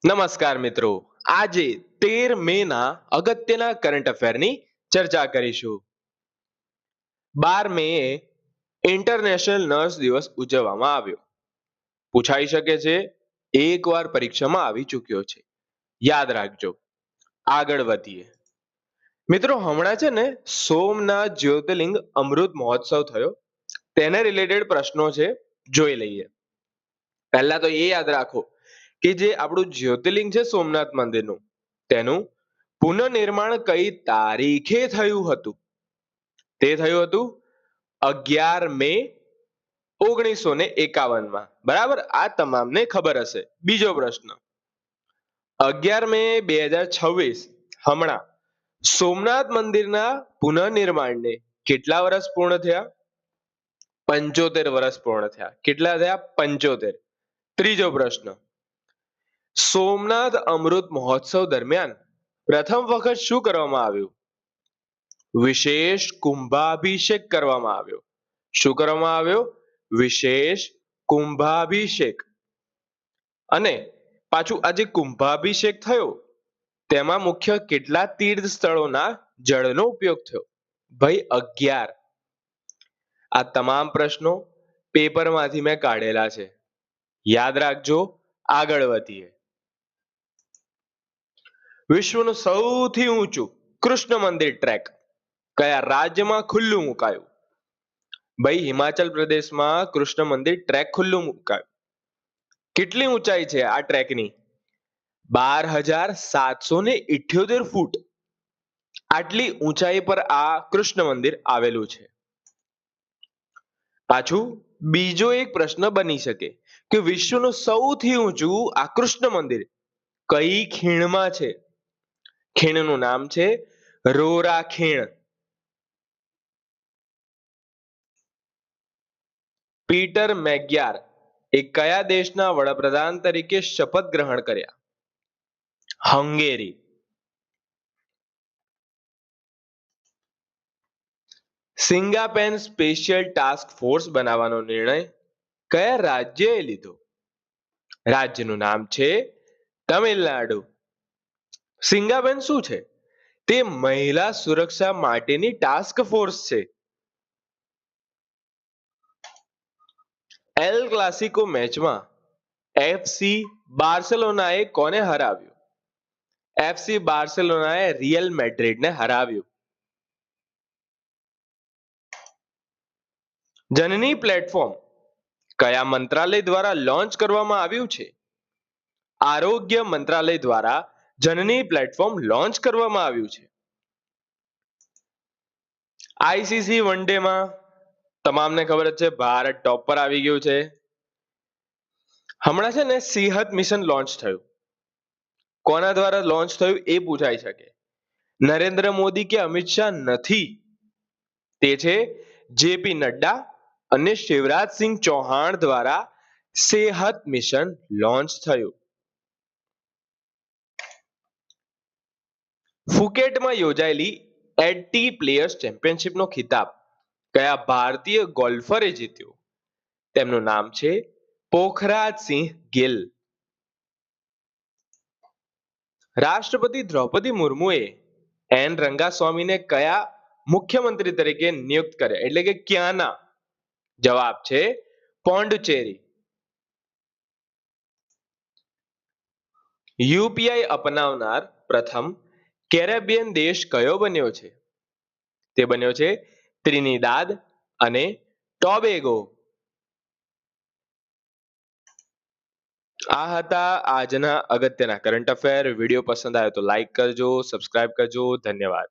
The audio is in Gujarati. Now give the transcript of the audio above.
નમસ્કાર મિત્રો, આજે 13 મે ના અગત્યના કરંટ અફેરની ચર્ચા કરીશું. 12 મે ઇન્ટરનેશનલ નર્સ દિવસ ઉજવવામાં આવ્યો. પૂછાઈ શકે છે, એકવાર પરીક્ષામાં આવી ચૂક્યો છે. યાદ રાખજો. આગળ વધીએ. મિત્રો, હમણાં છે ને સોમનાથ જ્યોતિર્લિંગ અમૃત મહોત્સવ થયો. તેને રિલેટેડ પ્રશ્નો છે, જોઈ લઈએ. પહેલા તો એ યાદ રાખો કે જે આપણું જ્યોતિર્લિંગ છે સોમનાથ મંદિરનું, તેનું પુનઃનિર્માણ કઈ તારીખે થયું હતું? તે થયું હતું 11 મે 1951 માં. બરાબર, આ તમામને ખબર હશે. બીજો પ્રશ્ન, 11 મે 2026, હમણાં સોમનાથ મંદિરના પુનઃનિર્માણને કેટલા વર્ષ પૂર્ણ થયા? 75 વર્ષ પૂર્ણ થયા. કેટલા થયા? 75. ત્રીજો પ્રશ્ન, સોમનાથ અમૃત મહોત્સવ દરમિયાન પ્રથમ વખત શું કરવામાં આવ્યું? વિશેષ કુંભાભિષેક કરવામાં આવ્યો. શું કરવામાં આવ્યો? વિશેષ કુંભાભિષેક. અને પાછું આ જે કુંભાભિષેક થયો તેમાં મુખ્ય કેટલા તીર્થ સ્થળોના જળનો ઉપયોગ થયો? ભાઈ 11. આ તમામ પ્રશ્નો પેપરમાંથી મેં કાઢેલા છે, યાદ રાખજો. આગળ વધીએ. વિશ્વનું સૌથી ઊંચું કૃષ્ણ મંદિર ટ્રેક કયા રાજ્યમાં ખુલ્લું મુકાયું? ભાઈ હિમાચલ પ્રદેશમાં કૃષ્ણ મંદિર ટ્રેક ખુલ્લું મુકાયું. કેટલી ઊંચાઈ છે આ ટ્રેકની? 12,778 ફૂટ. આટલી ઊંચાઈ પર આ કૃષ્ણ મંદિર આવેલું છે. પાછું બીજો એક પ્રશ્ન બની શકે કે વિશ્વનું સૌથી ઊંચું આ કૃષ્ણ મંદિર કઈ ખીણમાં છે? ખીણનું નામ છે રોરા ખીણ. પીટર મેગ્યાર એ કયા દેશના વડાપ્રધાન તરીકે શપથ ગ્રહણ કર્યા? હંગેરી. સિંગાપેન સ્પેશિયલ ટાસ્ક ફોર્સ બનાવવાનો નિર્ણય કયા રાજ્યએ લીધો? રાજ્યનું નામ છે તમિલનાડુ. સિંગાપેન શું છે? તે મહિલા સુરક્ષા માટેની ટાસ્ક ફોર્સ છે. એલ ક્લાસિકો મેચમાં એફસી બાર્સેલોનાએ કોને હરાવ્યું? એફસી બાર્સેલોનાએ રિયલ મેડ્રિડને હરાવ્યું. જનની પ્લેટફોર્મ કયા મંત્રાલય દ્વારા લોન્ચ કરવામાં આવ્યું છે? આરોગ્ય મંત્રાલય દ્વારા જનની પ્લેટફોર્મ લોન્ચ કરવામાં આવ્યું છે. આઈસીસી વન ડે માં તમામને ખબર જ છે, ભારત ટોપ પર આવી ગયું છે. હમણાં છે ને સેહત મિશન લોન્ચ થયું. કોના દ્વારા લોન્ચ થયું એ પૂછાઈ શકે. નરેન્દ્ર મોદી કે અમિત શાહ નથી, તે છે જેપી નડ્ડા અને શિવરાજસિંહ ચૌહાણ દ્વારા સેહત મિશન લોન્ચ થયું. ફુકેટમાં યોજાયેલી 80 પ્લેયર્સ ચેમ્પિયનશિપનો ખિતાબ કયા ભારતીય ગોલ્ફરે જીત્યો? તેમનું નામ છે પોખરાજસિંહ ગિલ. રાષ્ટ્રપતિ દ્રૌપદી મુર્મુએ એન રંગાસ્વામીને કયા મુખ્યમંત્રી તરીકે નિયુક્ત કર્યા, એટલે કે ક્યાંના? જવાબ છે પોંડિચેરી. યુપીઆઈ અપનાવનાર પ્રથમ કેરેબિયન દેશ કયો બન્યો છે? તે બન્યો છે ત્રિનિદાદ અને ટોબેગો. આ હતા આજના અગત્યના કરંટ અફેર. વિડીયો પસંદ આવ્યો તો લાઈક કરજો, સબસ્ક્રાઇબ કરજો. ધન્યવાદ.